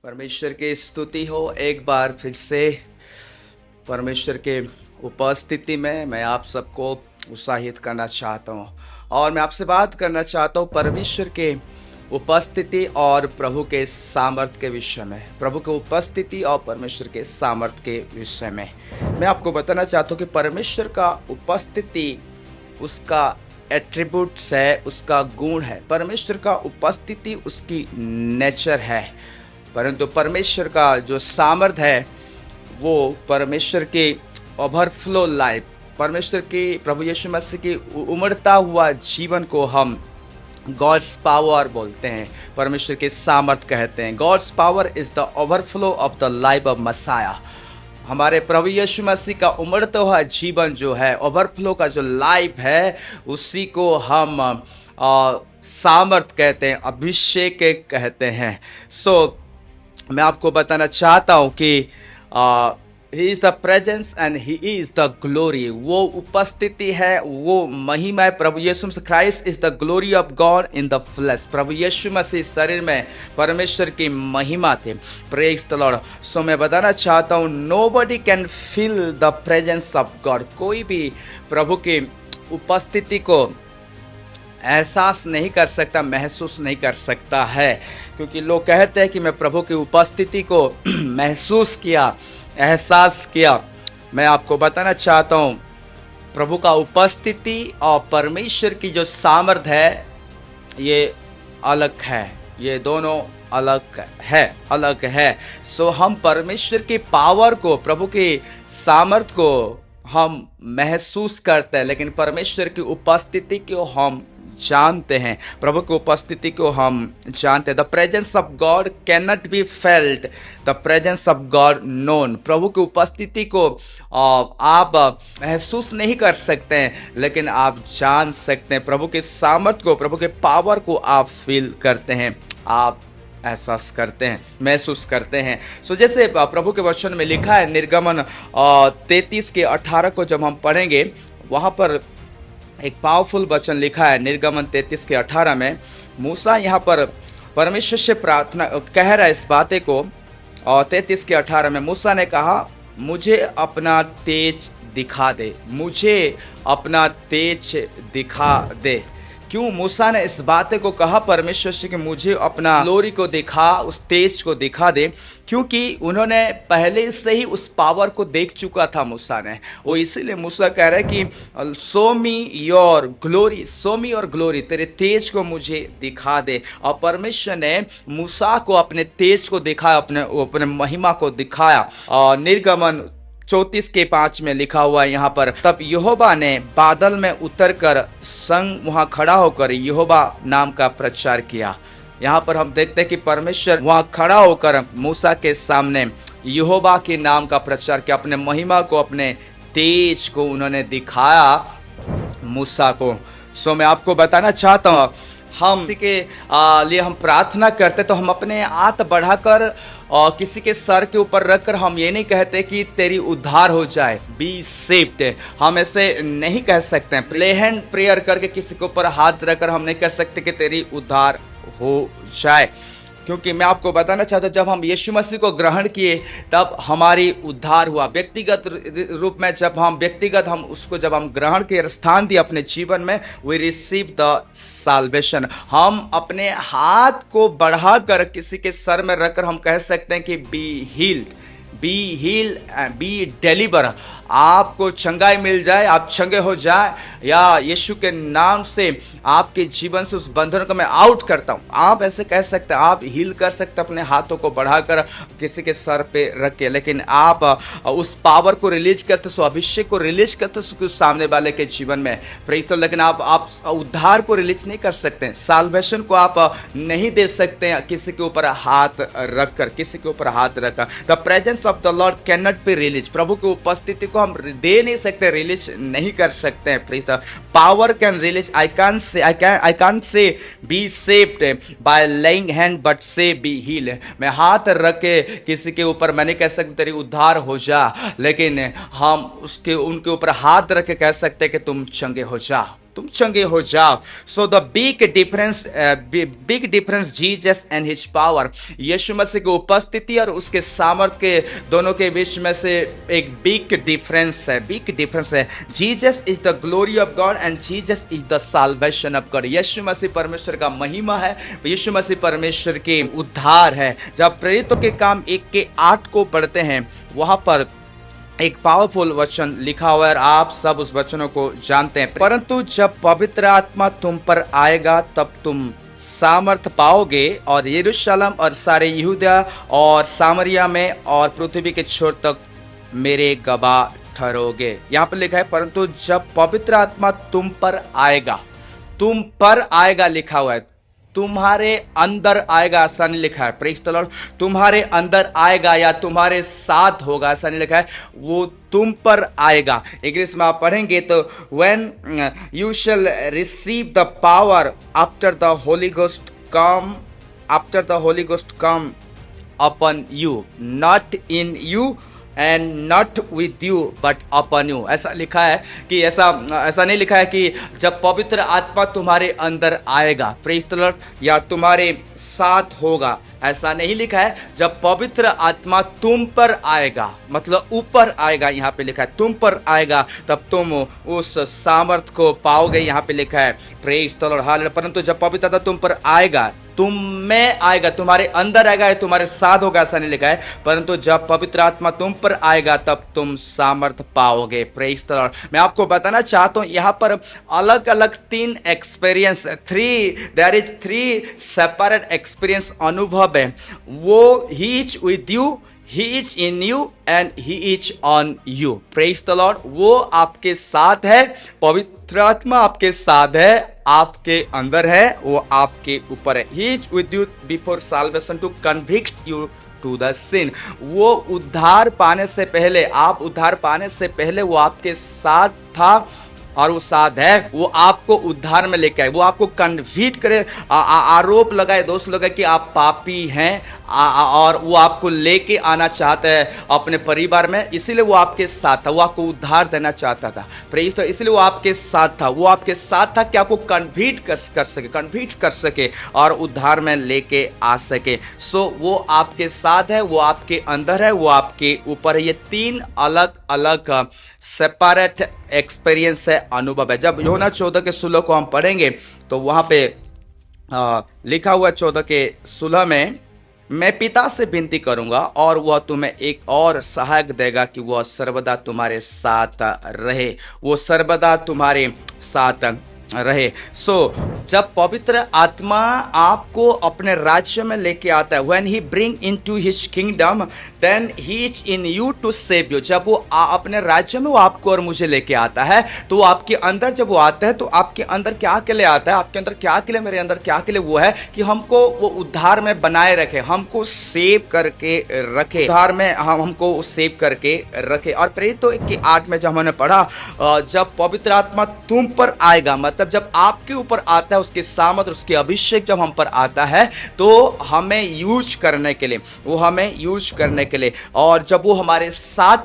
परमेश्वर की स्तुति हो। एक बार फिर से परमेश्वर के उपस्थिति में मैं आप सबको उत्साहित करना चाहता हूँ और मैं आपसे बात करना चाहता हूँ परमेश्वर के उपस्थिति और प्रभु के सामर्थ्य के विषय में। प्रभु के उपस्थिति और परमेश्वर के सामर्थ्य के विषय में मैं आपको बताना चाहता हूँ कि परमेश्वर का उपस्थिति उसका एट्रीब्यूट्स है, उसका गुण है। परमेश्वर का उपस्थिति उसकी नेचर है, परंतु परमेश्वर का जो सामर्थ्य है वो परमेश्वर के ओवरफ्लो लाइफ, परमेश्वर की प्रभु यीशु मसीह की उमड़ता हुआ जीवन को हम गॉड्स पावर बोलते हैं, परमेश्वर के सामर्थ्य कहते हैं। God's power is the overflow of the life of Messiah. हमारे प्रभु यीशु मसीह का उमड़ता हुआ जीवन जो है, ओवरफ्लो का जो लाइफ है, उसी को हम सामर्थ कहते हैं, अभिषेक कहते हैं। मैं आपको बताना चाहता हूँ कि he is the presence and he is the glory. वो उपस्थिति है, वो महिमा है। प्रभु यीशु मसीह Christ is the glory of God in the flesh. प्रभु यीशु मसीह शरीर में परमेश्वर की महिमा थे। Praise the Lord. मैं बताना चाहता हूँ nobody can feel the presence of God. कोई भी प्रभु की उपस्थिति को एहसास नहीं कर सकता, महसूस नहीं कर सकता है, क्योंकि लोग कहते हैं कि मैं प्रभु की उपस्थिति को महसूस किया, एहसास किया। मैं आपको बताना चाहता हूँ प्रभु का उपस्थिति और परमेश्वर की जो सामर्थ्य है ये अलग है, ये दोनों अलग है। हम परमेश्वर की पावर को, प्रभु की सामर्थ्य को हम महसूस करते हैं, लेकिन परमेश्वर की उपस्थिति को हम जानते हैं, प्रभु की उपस्थिति को हम जानते हैं। The presence of God cannot be felt, the presence of God known. प्रभु की उपस्थिति को आप महसूस नहीं कर सकते हैं, लेकिन आप जान सकते हैं। प्रभु के सामर्थ्य को, प्रभु के पावर को आप फील करते हैं, आप एहसास करते हैं, महसूस करते हैं। जैसे प्रभु के वचन में लिखा है, निर्गमन 33:18 को जब हम पढ़ेंगे, वहाँ पर एक पावरफुल वचन लिखा है। निर्गमन 33:18 में मूसा यहाँ पर परमेश्वर से प्रार्थना कह रहा है इस बातें को, और 33:18 में मूसा ने कहा, मुझे अपना तेज दिखा दे, मुझे अपना तेज दिखा दे। क्यों मूसा ने इस बातें को कहा परमेश्वर से कि मुझे अपना ग्लोरी को दिखा, उस तेज को दिखा दे? क्योंकि उन्होंने पहले से ही उस पावर को देख चुका था मूसा ने। वो इसीलिए मूसा कह रहा है कि show me your glory, show me your glory, तेरे तेज को मुझे दिखा दे। और परमेश्वर ने मूसा को अपने तेज को दिखाया, अपने महिमा को दिखाया। और निर्गमन 34:5 में लिखा हुआ है यहाँ पर, तब यहोवा ने बादल में उतरकर संग वहाँ खड़ा होकर यहोवा नाम का प्रचार किया। यहाँ पर हम देखते हैं कि परमेश्वर वहाँ खड़ा होकर मूसा के सामने यहोवा के नाम का प्रचार किया, अपने महिमा को, अपने तेज को उन्होंने दिखाया मूसा को। मैं आपको बताना चाहता हूँ, हम किसी के लिए हम प्रार्थना करते तो हम अपने हाथ बढ़ाकर और किसी के सर के ऊपर रखकर हम ये नहीं कहते कि तेरी उद्धार हो जाए, बी सेव्ड। हम ऐसे नहीं कह सकते हैं। प्ले हैंड प्रेयर करके किसी के ऊपर हाथ रखकर हम नहीं कह सकते कि तेरी उद्धार हो जाए, क्योंकि मैं आपको बताना चाहता हूँ जब हम यीशु मसीह को ग्रहण किए तब हमारी उद्धार हुआ। व्यक्तिगत रूप में जब हम उसको जब हम ग्रहण के स्थान दिए अपने जीवन में, वी रिसीव द साल्वेशन। हम अपने हाथ को बढ़ाकर किसी के सर में रखकर हम कह सकते हैं कि be healed, be heal and be deliver. आपको चंगाई मिल जाए, आप चंगे हो जाए, या यीशु के नाम से आपके जीवन से उस बंधन को मैं आउट करता हूँ। आप ऐसे कह सकते हैं, आप हील कर सकते अपने हाथों को बढ़ाकर किसी के सर पे रख के, लेकिन आप उस पावर को रिलीज करते, सो अभिषेक को रिलीज करते उस सामने वाले के जीवन में। प्रेज। लेकिन आप उद्धार को रिलीज नहीं कर सकते, साल्वेशन को आप नहीं दे सकते किसी के ऊपर हाथ रखकर, किसी के ऊपर हाथ रखकर। The presence of the Lord cannot be release. प्रभु की उपस्थिति को हम दे नहीं सकते, रिलीज नहीं कर सकते हैं। Please power can release. I can't say be saved by laying hand but से बी हील। मैं हाथ रख के किसी के ऊपर मैं नहीं कह सकता तेरी उद्धार हो जा, लेकिन हम उनके ऊपर हाथ रख के कह सकते कि तुम चंगे हो जा, तुम चंगे हो जाओ। So the big difference Jesus and his power, यीशु मसीह की उपस्थिति और उसके सामर्थ्य के दोनों के बीच में से एक बिग डिफरेंस है। Jesus is the glory of God and Jesus is the salvation of God. यीशु मसीह परमेश्वर का महिमा है, यीशु मसीह परमेश्वर के उद्धार है। जब प्रेरितों के काम 1:8 को पढ़ते हैं, वहां पर एक पावरफुल वचन लिखा हुआ है, आप सब उस वचनों को जानते हैं। परंतु जब पवित्र आत्मा तुम पर आएगा तब तुम सामर्थ पाओगे और यरूशलेम और सारे यहूदा और सामरिया में और पृथ्वी के छोर तक मेरे गवाह ठहरोगे। यहाँ पर लिखा है परंतु जब पवित्र आत्मा तुम पर आएगा लिखा हुआ है, तुम्हारे अंदर आएगा ऐसा नहीं लिखा है। Praise the Lord. तुम्हारे अंदर आएगा या तुम्हारे साथ होगा ऐसा नहीं लिखा है, वो तुम पर आएगा। इंग्लिश में आप पढ़ेंगे तो when you shall receive the power after the Holi ghost come upon you, not in you and not with you but upon you. ऐसा लिखा है कि ऐसा नहीं लिखा है कि जब पवित्र आत्मा तुम्हारे अंदर आएगा, प्रेज़ द लॉर्ड, या तुम्हारे साथ होगा, ऐसा नहीं लिखा है। जब पवित्र आत्मा तुम पर आएगा, मतलब ऊपर आएगा, यहाँ पे लिखा है तुम पर आएगा, तब तुम उस सामर्थ को पाओगे। यहाँ पे लिखा है प्रेज़ द लॉर्ड, हालेलुया। परंतु जब पवित्र आत्मा तुम पर आएगा, तुम में आएगा, तुम्हारे अंदर आएगा, तुम्हारे साथ होगा, ऐसा नहीं लिखा है। परंतु जब पवित्र आत्मा तुम पर आएगा तब तुम सामर्थ पाओगे। Praise the Lord. मैं आपको बताना चाहता हूं, यहाँ पर अलग अलग 3 experience, there is 3 separate experience, अनुभव है। वो he is with you, He is in you and He is on you. Praise the Lord. वो आपके साथ है, पवित्र आत्मा आपके साथ है, आपके अंदर है, वो आपके ऊपर है। He is with you before salvation to convict you to the sin. वो उद्धार पाने से पहले, आप उद्धार पाने से पहले वो आपके साथ था और वो साथ है। वो आपको उद्धार में लेके आए, वो आपको कन्विक्ट करे, आरोप लगाए, दोष लगाए कि आप पापी हैं, और वो आपको लेके आना चाहता है अपने परिवार में। इसीलिए वो आपके साथ था, वो आपको उद्धार देना चाहता था। Praise the Lord. इसलिए वो आपके साथ था, वो आपके साथ था कि आपको कन्विक्ट कर सके और उद्धार में लेके आ सके। सो वो आपके साथ है, वो आपके अंदर है, वो आपके ऊपर है। ये 3 अलग अलग सेपरेट एक्सपीरियंस है, अनुभव है। जब यूहन्ना 14:16 को हम पढ़ेंगे तो वहां पे लिखा हुआ 14:16 में, मैं पिता से विनती करूंगा और वह तुम्हें एक और सहायक देगा कि वह सर्वदा तुम्हारे साथ रहे, वो सर्वदा तुम्हारे साथ रहे। सो जब पवित्र आत्मा आपको अपने राज्य में लेके आता है, when he bring into his kingdom then he is in you to save you. जब वो अपने राज्य में वो आपको और मुझे लेके आता है, तो वो आपके अंदर जब वो आता है तो आपके अंदर क्या के लिए आता है, आपके अंदर क्या के लिए, मेरे अंदर क्या के लिए, वो है कि हमको वो उद्धार में बनाए रखे, हमको सेव करके रखे, उद्धार में हमको सेव करके रखे। और प्रेरितों 1:8 में जब हमने पढ़ा, जब पवित्र आत्मा तुम पर आएगा, मतलब जब आपके ऊपर आता है, उसके सामर्थ, उसके अभिषेक जब हम पर आता है तो हमें यूज करने के लिए, वो हमें यूज करने के लिए। और जब वो हमारे साथ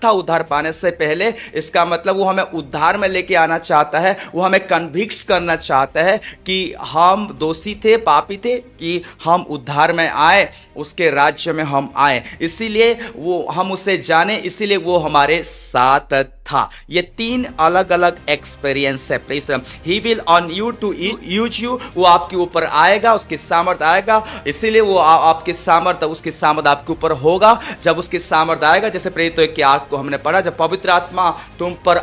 था उद्धार पाने से पहले, इसका मतलब वो हमें उद्धार में लेके आना चाहता है, वो हमें कन्विक्ट करना चाहता है कि हम दोषी थे, पापी थे, कि हम उद्धार में आए, उसके राज्य में हम आए। इसीलिए वो हम उसे जाने, इसीलिए वो हमारे साथ था। ये 3 अलग अलग एक्सपीरियंस है। He will on you to use you, वो आपके ऊपर आएगा, उसकी सामर्थ्य आएगा, इसीलिए वो आपके सामर्थ्य, उसकी सामर्थ्य आपके ऊपर होगा। जब उसकी सामर्थ्य आएगा, जैसे प्रेरितों 1:8 को हमने पढ़ा, जब पवित्र आत्मा तुम पर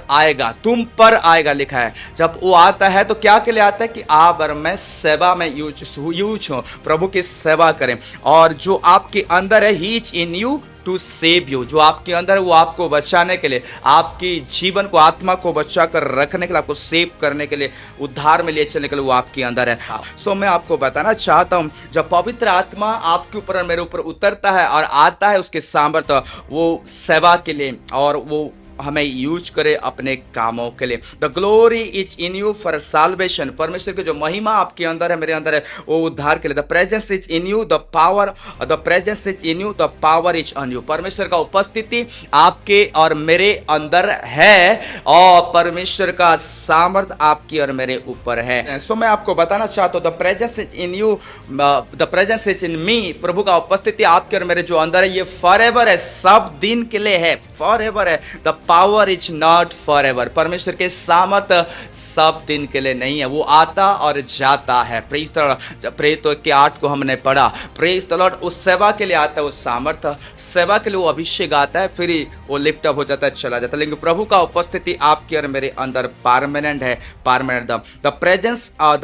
आएगा लिखा है। जब वो आता है तो क्या के लिए आता है कि आप और मैं सेवा में यूज हो, प्रभु की सेवा करें। और जो आपके अंदर है, he is in you to save you, जो आपके अंदर है वो आपको बचाने के लिए, आपकी जीवन को, आत्मा को बचा कर रखने के लिए, आपको सेव करने के लिए, उद्धार में ले चलने के लिए वो आपके अंदर है। सो मैं आपको बताना चाहता हूं, जब पवित्र आत्मा आपके ऊपर और मेरे ऊपर उतरता है और आता है, उसके सामर्थ्य वो सेवा के लिए और वो हमें यूज करे अपने कामों के लिए। The glory is in you for salvation, परमेश्वर की जो महिमा आपके अंदर है, मेरे अंदर है, वो उद्धार के लिए। The presence is in you, the power, the presence is in you, the power is on you, परमेश्वर का उपस्थिति आपके और मेरे अंदर है और परमेश्वर का सामर्थ आपकी और मेरे ऊपर है। सो मैं आपको बताना चाहता हूँ, the presence is in you, the presence is in me, प्रभु का उपस्थिति आपके और मेरे जो अंदर है, ये फॉरएवर है, सब दिन के लिए है, फॉरएवर है। The power is not forever, परमेश्वर के सामर्थ सब दिन के लिए नहीं है, वो आता और जाता है। प्रेज द लॉर्ड, जब प्रेरित के 8 को हमने पढ़ा, प्रेज द लॉर्ड, उस सेवा के लिए आता है, उस सामर्थ सेवा के लिए वो अभिषेक आता है, फिर वो लिफ्ट अप हो जाता है, चला जाता है। लेकिन प्रभु का उपस्थिति आपके और मेरे अंदर परमानेंट है, permanent. The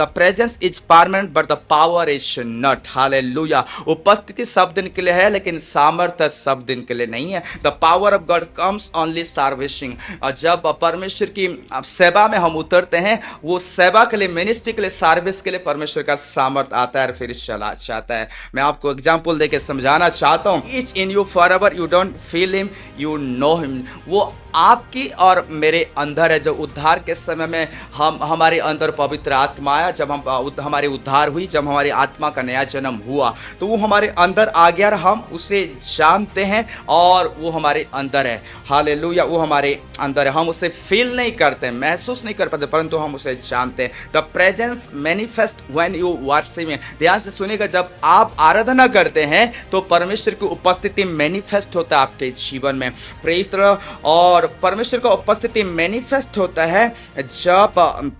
presence is permanent but the power is not. Hallelujah, उपस्थिति सब दिन के लिए है, लेकिन सामर्थ्य सब दिन के लिए नहीं है। The power of God comes only servicing, जब परमेश्वर की सेवा में हम उतरते हैं, वो सेवा के लिए, मिनिस्ट्री के लिए, सर्विस के लिए परमेश्वर का सामर्थ आता है और फिर चला जाता है। मैं आपको एग्जांपल देके समझाना चाहता हूं, is in you forever, you don't feel him, you know him, वो आपकी और मेरे अंदर है। जब उद्धार के समय में हमारे अंदर पवित्र आत्मा आया, जब हमारी उद्धार हुई, जब हमारी आत्मा का नया जन्म हुआ, तो वो हमारे अंदर आ गया और हम उसे जानते हैं और वो हमारे अंदर है। हालेलुया, वो हमारे अंदर है, हम उसे फील नहीं करते, महसूस नहीं कर पाते, परंतु हम उसे जानते हैं। The presence manifest when you worship में, ध्यान से सुनिएगा, जब आप आराधना करते हैं तो परमेश्वर की उपस्थिति मैनिफेस्ट होता है आपके जीवन में। प्रेज द लॉर्ड, और परमेश्वर का उपस्थिति मैनिफेस्ट होता है जब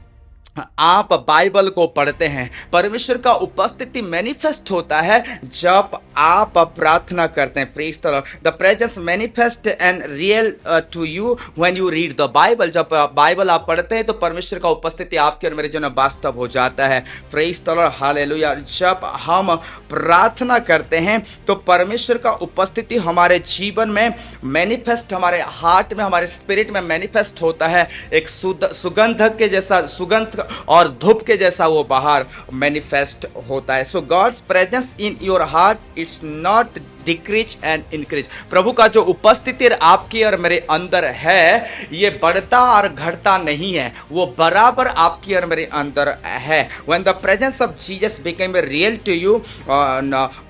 आप बाइबल को पढ़ते हैं। परमेश्वर का उपस्थिति मैनिफेस्ट होता है जब आप प्रार्थना करते हैं। Praise the Lord, the presence manifest and real to you when you read the Bible, जब बाइबल आप पढ़ते हैं तो परमेश्वर का उपस्थिति आपके और मेरे जीवन में वास्तव हो जाता है। प्रेज द लॉर्ड, हालेलुया, जब हम प्रार्थना करते हैं तो परमेश्वर का उपस्थिति हमारे जीवन में मैनिफेस्ट, हमारे हार्ट में, हमारे स्पिरिट में मैनिफेस्ट होता है। एक सुगंध के जैसा, सुगंध और धूप के जैसा वो बाहर मैनिफेस्ट होता है। So God's presence in your heart it's not decrease and increase, प्रभु का जो उपस्थिति आपकी और मेरे अंदर है, ये बढ़ता और घटता नहीं है, वो बराबर आपकी और मेरे अंदर है। When the presence of Jesus became real to you,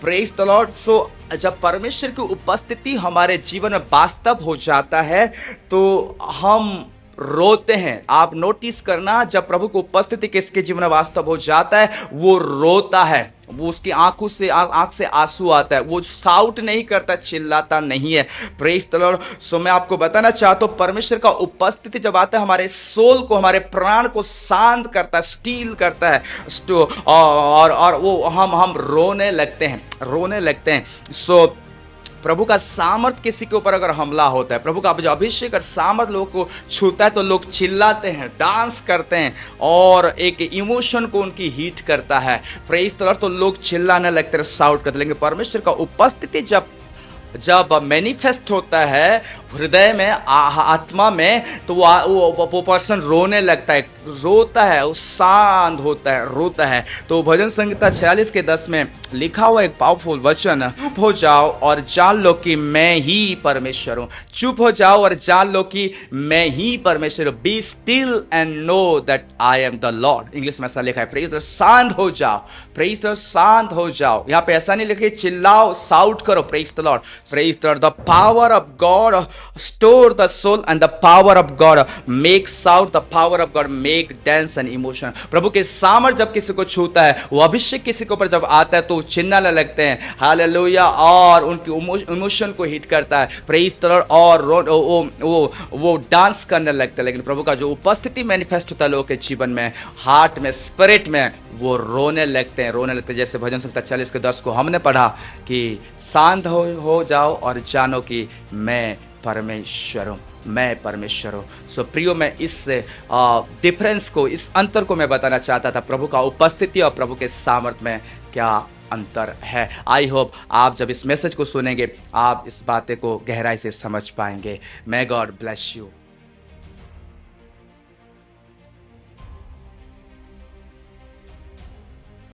praise the Lord, so जब परमेश्वर की उपस्थिति हमारे जीवन में वास्तव हो जाता है तो हम रोते हैं। आप नोटिस करना, जब प्रभु की उपस्थिति किसके जीवन में वास्तव हो जाता है, वो रोता है, वो उसकी आंखों से आंख से आंसू आता है, वो साउट नहीं करता, चिल्लाता नहीं है। Praise the Lord. सो मैं आपको बताना चाहता हूं, परमेश्वर का उपस्थिति जब आता है, हमारे सोल को, हमारे प्राण को शांत करता है, स्टील करता है, और वो हम रोने लगते हैं। सो प्रभु का सामर्थ किसी के ऊपर अगर हमला होता है, प्रभु का जो अभिषेक और सामर्थ लोगों को छूता है, तो लोग चिल्लाते हैं, डांस करते हैं और एक इमोशन को उनकी हीट करता है। प्रेज द लॉर्ड, तो लोग चिल्लाने लगते हैं, साउट करते हैं। लेकिन परमेश्वर का उपस्थिति जब मैनिफेस्ट होता है हृदय में, आत्मा में, तो वो पर्सन रोने लगता है, रोता है, वो शांत होता है, रोता है। तो भजन संहिता 46:10 में लिखा हुआ एक पावरफुल वचन, चुप हो जाओ और जान लो कि मैं ही परमेश्वर हूं। चुप हो जाओ और जान लो कि मैं ही परमेश्वर हूं। Be still and know that I am the Lord. English में ऐसा लिखा है, प्रेज द, शांत हो जाओ, प्रेज द, शांत हो जाओ। यहाँ पे ऐसा नहीं लिखे चिल्लाओ, साउट करो, praise the lord, praise the Lord. The power of God store the soul and the power of God make shout, the power of God make dance and emotion. प्रभु के सामर्थ जब किसी को छूता है, वो अभिषेक किसी के ऊपर जब आता है, तो चिल्लाने लगते हैं, हालेलुया, और उनकी इमोशन को हिट करता है, प्रेज द लॉर्ड, और वो डांस करने लगते हैं। लेकिन प्रभु का जो उपस्थिति मैनिफेस्ट होता है लोगों के जीवन में, हार्ट में, स्पिरिट में, वो रोने लगते हैं। जैसे भजन संहिता 40:10 को हमने पढ़ा कि शांत हो जाओ और जानो कि मैं परमेश्वर हूं, मैं परमेश्वर हूं। सो प्रियो, मैं इस डिफरेंस को, इस अंतर को मैं बताना चाहता था, प्रभु का उपस्थिति और प्रभु के सामर्थ में क्या अंतर है। आई होप आप जब इस मैसेज को सुनेंगे, आप इस बातें को गहराई से समझ पाएंगे। May God bless you.